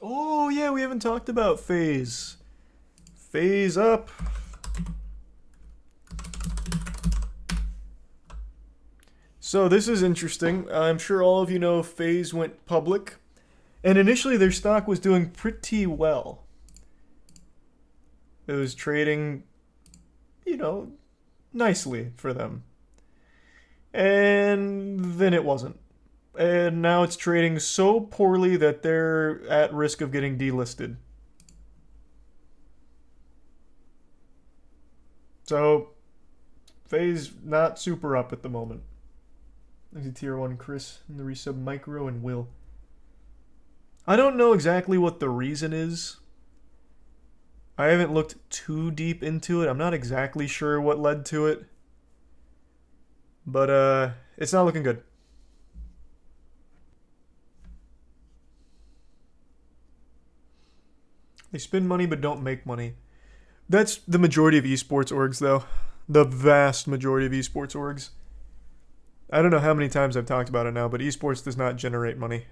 Oh, yeah, we haven't talked about phase. Phase up. So this is interesting. I'm sure all of you know FaZe went public, and initially their stock was doing pretty well. It was trading, you know, nicely for them. And then it wasn't. And now it's trading so poorly that they're at risk of getting delisted. So, FaZe not super up at the moment. There's a tier 1 Chris and the resub Micro and Will. I don't know exactly what the reason is. I haven't looked too deep into it. I'm not exactly sure what led to it. But it's not looking good. They spend money but don't make money. That's the majority of esports orgs, though. The vast majority of esports orgs. I don't know how many times I've talked about it now, but esports does not generate money.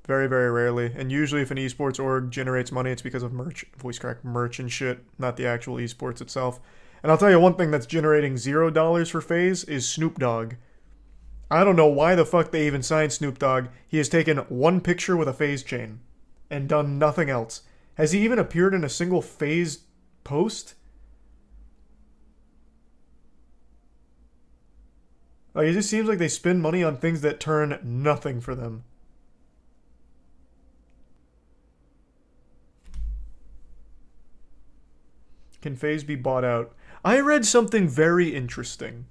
Very, very rarely. And usually if an esports org generates money, it's because of merch, voice crack merch and shit, not the actual esports itself. And I'll tell you one thing that's generating $0 for FaZe is Snoop Dogg. I don't know why the fuck they even signed Snoop Dogg. He has taken one picture with a FaZe chain and done nothing else. Has he even appeared in a single FaZe post? Like, it just seems like they spend money on things that turn nothing for them. Can FaZe be bought out? I read something very interesting,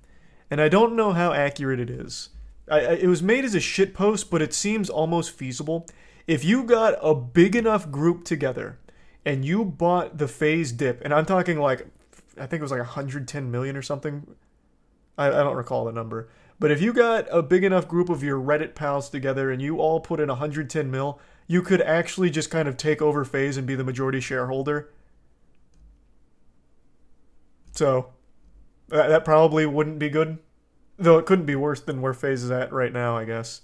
and I don't know how accurate it is. It was made as a shitpost, but it seems almost feasible. If you got a big enough group together and you bought the FaZe dip, and I'm talking like, I think it was like 110 million or something. I don't recall the number. But if you got a big enough group of your Reddit pals together and you all put in 110 mil, you could actually just kind of take over FaZe and be the majority shareholder. So that probably wouldn't be good. Though it couldn't be worse than where FaZe is at right now, I guess.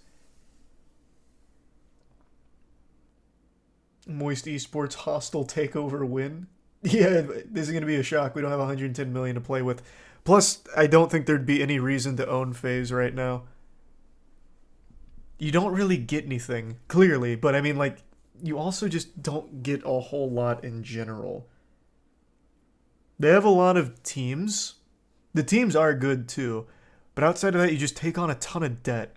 Moist esports hostile takeover win. Yeah, this is going to be a shock. We don't have 110 million to play with. Plus, I don't think there'd be any reason to own FaZe right now. You don't really get anything, clearly, but I mean, like, you also just don't get a whole lot in general. They have a lot of teams. The teams are good too, but outside of that, you just take on a ton of debt.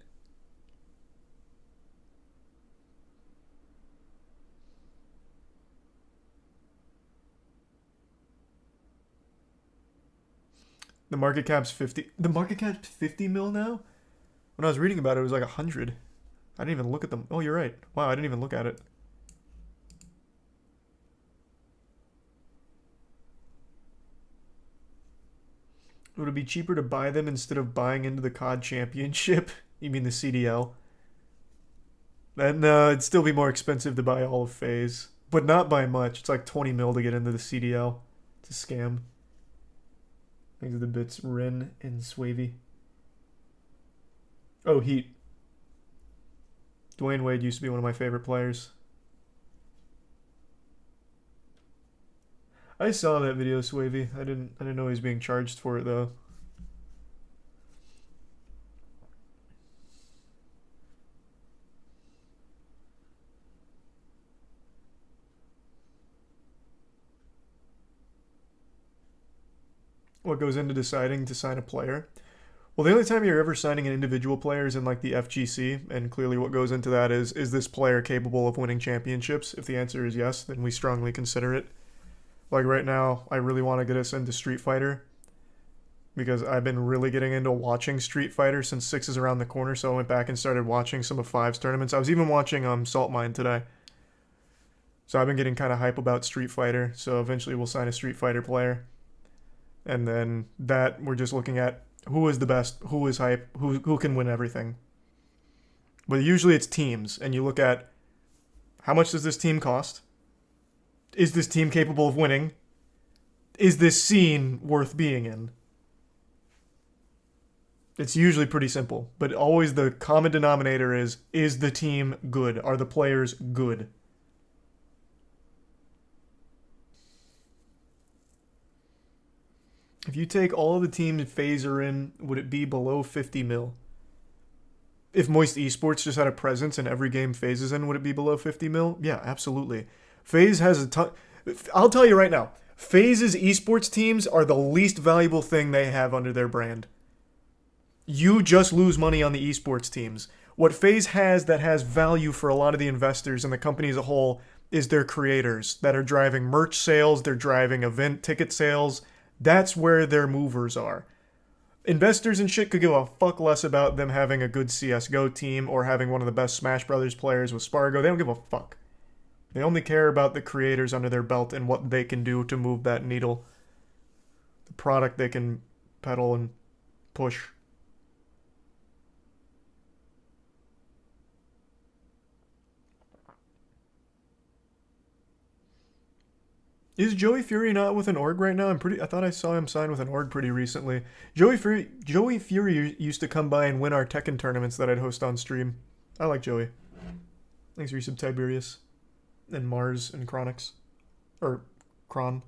The market cap's 50. The market cap's 50 mil now? When I was reading about it, it was like 100. I didn't even look at them. Oh, you're right. Wow, I didn't even look at it. Would it be cheaper to buy them instead of buying into the COD Championship? You mean the CDL? Then it'd still be more expensive to buy all of FaZe. But not by much. It's like 20 mil to get into the CDL. It's a scam. Thanks to the bits Rin and Swavey. Oh, Heat. Dwayne Wade used to be one of my favorite players. I saw that video, Swavey. I didn't know he was being charged for it though. What goes into deciding to sign a player? Well, the only time you're ever signing an individual player is in like the FGC, and clearly what goes into that is this player capable of winning championships? If the answer is yes, then we strongly consider it. Like right now, I really want to get us into Street Fighter because I've been really getting into watching Street Fighter since 6 is around the corner, so I went back and started watching some of 5's tournaments. I was even watching Salt Mine today. So I've been getting kind of hype about Street Fighter, so eventually we'll sign a Street Fighter player. And then that, we're just looking at who is the best, who is hype, who can win everything. But usually it's teams, and you look at how much does this team cost? Is this team capable of winning? Is this scene worth being in? It's usually pretty simple, but always the common denominator is the team good? Are the players good? If you take all of the teams FaZe are in, would it be below 50 mil? If Moist Esports just had a presence in every game FaZe is in, would it be below 50 mil? Yeah, absolutely. FaZe has a ton. I'll tell you right now, FaZe's esports teams are the least valuable thing they have under their brand. You just lose money on the esports teams. What FaZe has that has value for a lot of the investors and the company as a whole is their creators that are driving merch sales, they're driving event ticket sales. That's where their movers are. Investors and shit could give a fuck less about them having a good CSGO team or having one of the best Smash Brothers players with Spargo. They don't give a fuck. They only care about the creators under their belt and what they can do to move that needle. The product they can peddle and push. Is Joey Fury not with an org right now? I thought I saw him sign with an org pretty recently. Joey Fury used to come by and win our Tekken tournaments that I'd host on stream. I like Joey. Thanks, Resub Tiberius. And Mars and Chronix. Or Kron.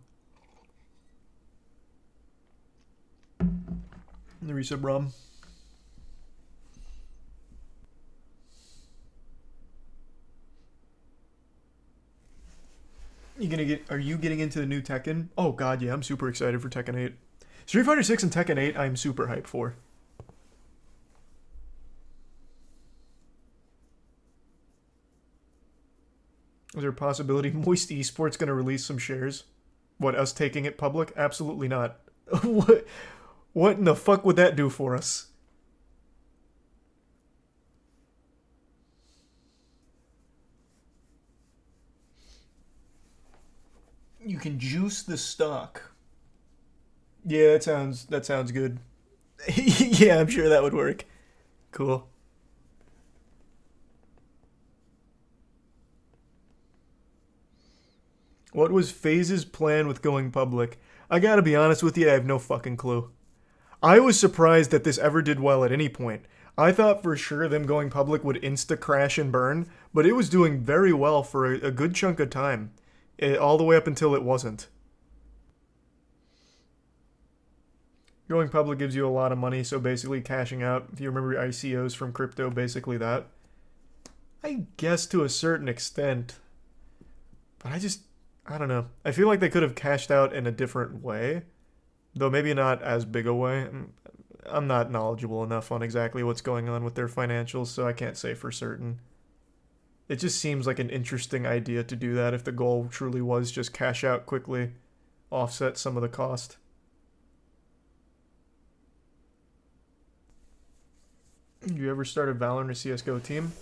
The Resub Rom. Are you getting into the new Tekken? Oh god, yeah, I'm super excited for Tekken 8. Street Fighter 6 and Tekken 8 I'm super hyped for. Is there a possibility Moist Esports gonna release some shares? What, us taking it public? Absolutely not. What in the fuck would that do for us? You can juice the stock. Yeah, that sounds good. Yeah, I'm sure that would work. Cool. What was FaZe's plan with going public? I gotta be honest with you, I have no fucking clue. I was surprised that this ever did well at any point. I thought for sure them going public would insta crash and burn, but it was doing very well for a good chunk of time. All the way up until it wasn't. Going public gives you a lot of money, so basically cashing out, if you remember ICOs from crypto, basically that. I guess to a certain extent. But I don't know. I feel like they could have cashed out in a different way. Though maybe not as big a way. I'm not knowledgeable enough on exactly what's going on with their financials, so I can't say for certain. It just seems like an interesting idea to do that if the goal truly was just cash out quickly, offset some of the cost. You ever start a Valorant or CSGO team?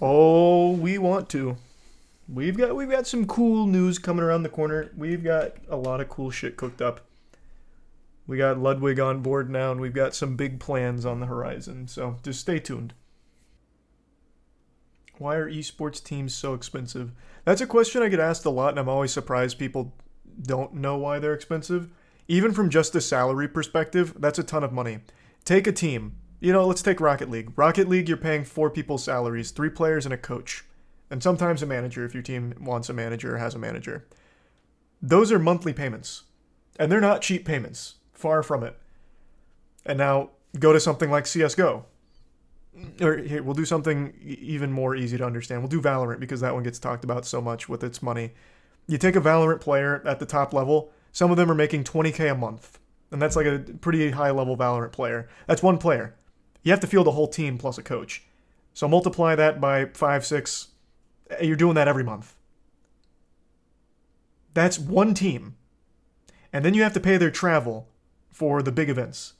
Oh, we want to. We've got some cool news coming around the corner. We've got a lot of cool shit cooked up. We got Ludwig on board now, and we've got some big plans on the horizon, so just stay tuned. Why are esports teams so expensive? That's a question I get asked a lot, and I'm always surprised people don't know why they're expensive. Even from just a salary perspective, that's a ton of money. Take a team. Let's take Rocket League. Rocket League, you're paying 4 people's salaries, 3 players and a coach. And sometimes a manager if your team wants a manager or has a manager. Those are monthly payments. And they're not cheap payments. Far from it. And now, go to something like CSGO. Or here, we'll do something even more easy to understand. We'll do Valorant because that one gets talked about so much with its money. You take a Valorant player at the top level, some of them are making 20k a month. And that's like a pretty high level Valorant player. That's one player. You have to field a whole team plus a coach. So multiply that by 5, 6. You're doing that every month. That's one team. And then you have to pay their travel for the big events.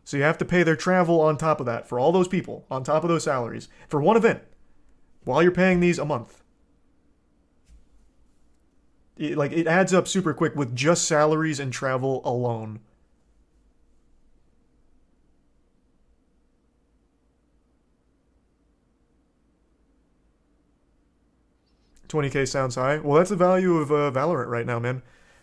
So you have to pay their travel on top of that for all those people, on top of those salaries, for one event, while you're paying these a month. It adds up super quick with just salaries and travel alone. $20k sounds high. Well, that's the value of Valorant right now, man.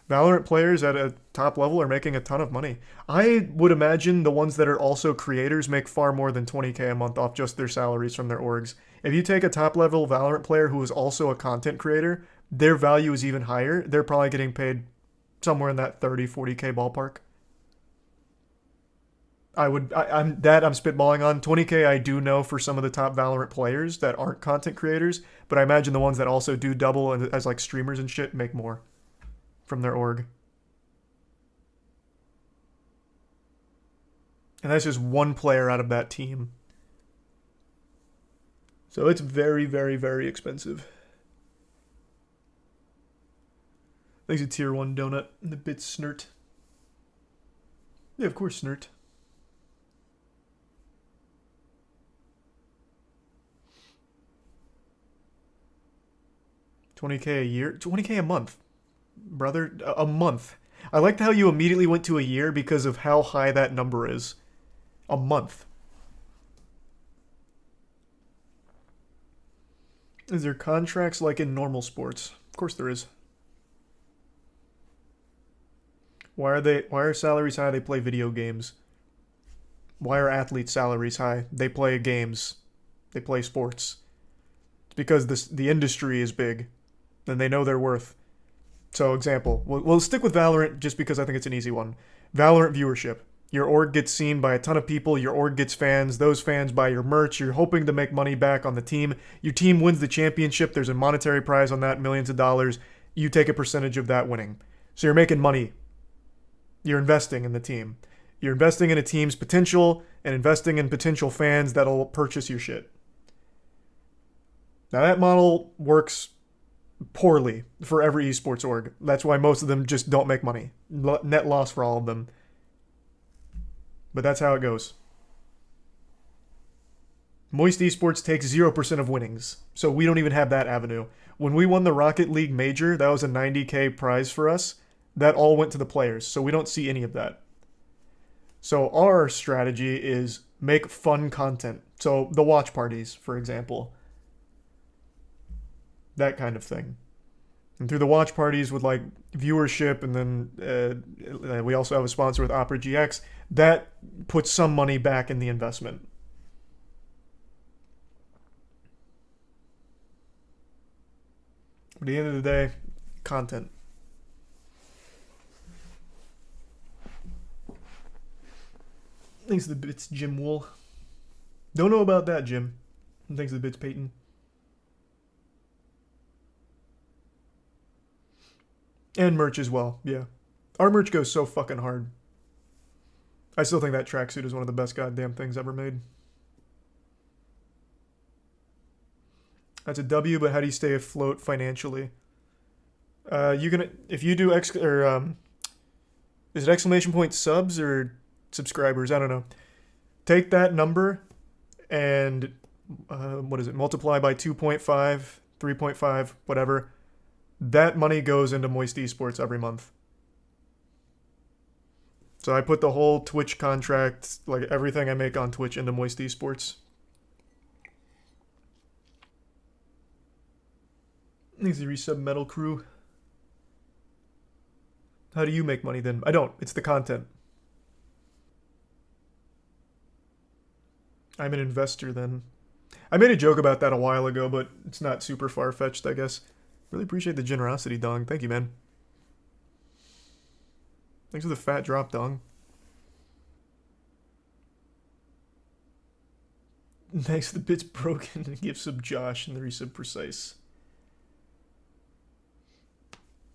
Valorant players at a top level are making a ton of money. I would imagine the ones that are also creators make far more than 20k a month off just their salaries from their orgs. If you take a top level Valorant player who is also a content creator, their value is even higher. They're probably getting paid somewhere in that 30, 40k ballpark. I'm spitballing on 20K. I do know for some of the top Valorant players that aren't content creators, but I imagine the ones that also do double and as like streamers and shit make more from their org. And that's just one player out of that team. So it's very, very, very expensive. Thanks a tier 1 donut and the bit snert. Yeah, of course, snert. $20K a year? $20K a month. Brother, a month. I liked how you immediately went to a year because of how high that number is. A month. Is there contracts like in normal sports? Of course there is. Why are salaries high? They play video games. Why are athletes' salaries high? They play games. They play sports. It's because the industry is big and they know their worth. So example, we'll stick with Valorant just because I think it's an easy one. Valorant viewership. Your org gets seen by a ton of people. Your org gets fans. Those fans buy your merch. You're hoping to make money back on the team. Your team wins the championship. There's a monetary prize on that, millions of dollars. You take a percentage of that winning. So you're making money. You're investing in the team. You're investing in a team's potential and investing in potential fans that'll purchase your shit. Now that model works poorly for every esports org. That's why most of them just don't make money. Net loss for all of them. But that's how it goes. moistCr1tikal takes 0% of winnings, so we don't even have that avenue. When we won the Rocket League Major, that was a 90K prize for us. That all went to the players, so we don't see any of that. So our strategy is make fun content. So the watch parties, for example. That kind of thing. And through the watch parties with like viewership, and then we also have a sponsor with Opera GX, that puts some money back in the investment. But at the end of the day, content. Thanks to the bits, Jim Wool. Don't know about that, Jim. And thanks to the bits, Peyton. And merch as well, yeah. Our merch goes so fucking hard. I still think that tracksuit is one of the best goddamn things ever made. That's a W, but how do you stay afloat financially? If you do is it exclamation point subs or subscribers? I don't know. Take that number and multiply by 2.5, 3.5, whatever. That money goes into moistCr1tikal every month. So I put the whole Twitch contract, like everything I make on Twitch, into moistCr1tikal. Thanks to resub Metal Crew. How do you make money then? I don't. It's the content. I'm an investor then. I made a joke about that a while ago, but it's not super far-fetched, I guess. Really appreciate the generosity, Dong. Thank you, man. Thanks for the fat drop, Dong. Thanks for the bits broken and gifts of Josh and the resub Precise.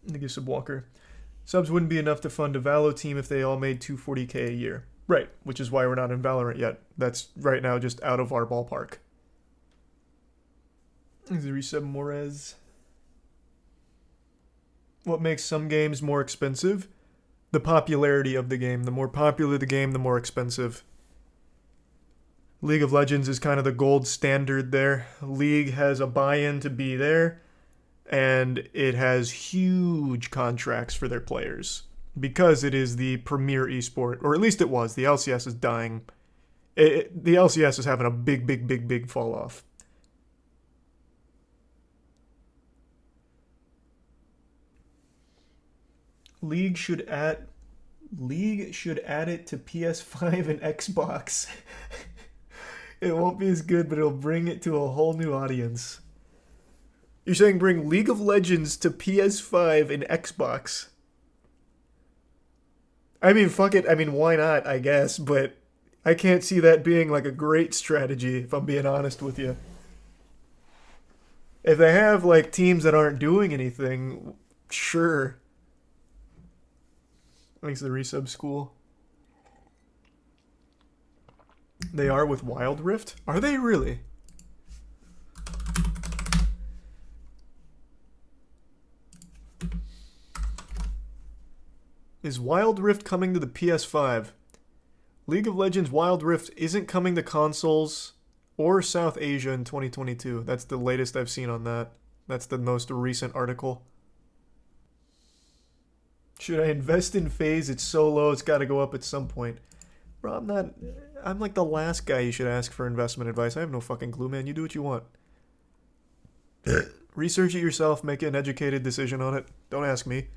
And the gifts of Walker. Subs wouldn't be enough to fund a Valo team if they all made 240K a year. Right, which is why we're not in Valorant yet. That's right now just out of our ballpark. Thanks to resub Morez. What makes some games more expensive? The popularity of the game. The more popular the game, the more expensive. League of Legends is kind of the gold standard there. League has a buy-in to be there, and it has huge contracts for their players because it is the premier esport, or at least it was. The LCS is dying. The LCS is having a big fall off. League should add it to PS5 and Xbox. It won't be as good, but it'll bring it to a whole new audience. You're saying bring League of Legends to PS5 and Xbox? I mean, fuck it. I mean, why not, I guess, but I can't see that being like a great strategy, if I'm being honest with you. If they have like teams that aren't doing anything, sure. Makes the resub school. They are with Wild Rift? Are they really? Is Wild Rift coming to the PS5? League of Legends Wild Rift isn't coming to consoles or South Asia in 2022. That's the latest I've seen on that. That's the most recent article. Should I invest in FaZe? It's so low, it's got to go up at some point. Bro, I'm like the last guy you should ask for investment advice. I have no fucking clue, man. You do what you want. Research it yourself, make an educated decision on it. Don't ask me.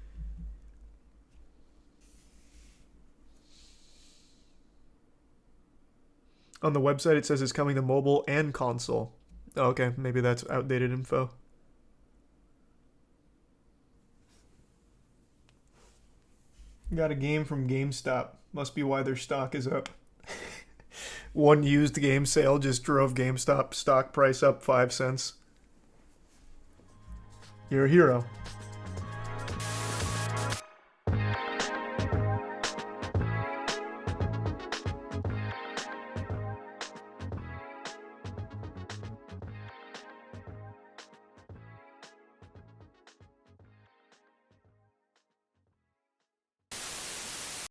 On the website, it says it's coming to mobile and console. Oh, okay, maybe that's outdated info. Got a game from GameStop. Must be why their stock is up. One used game sale just drove GameStop stock price up 5 cents. You're a hero.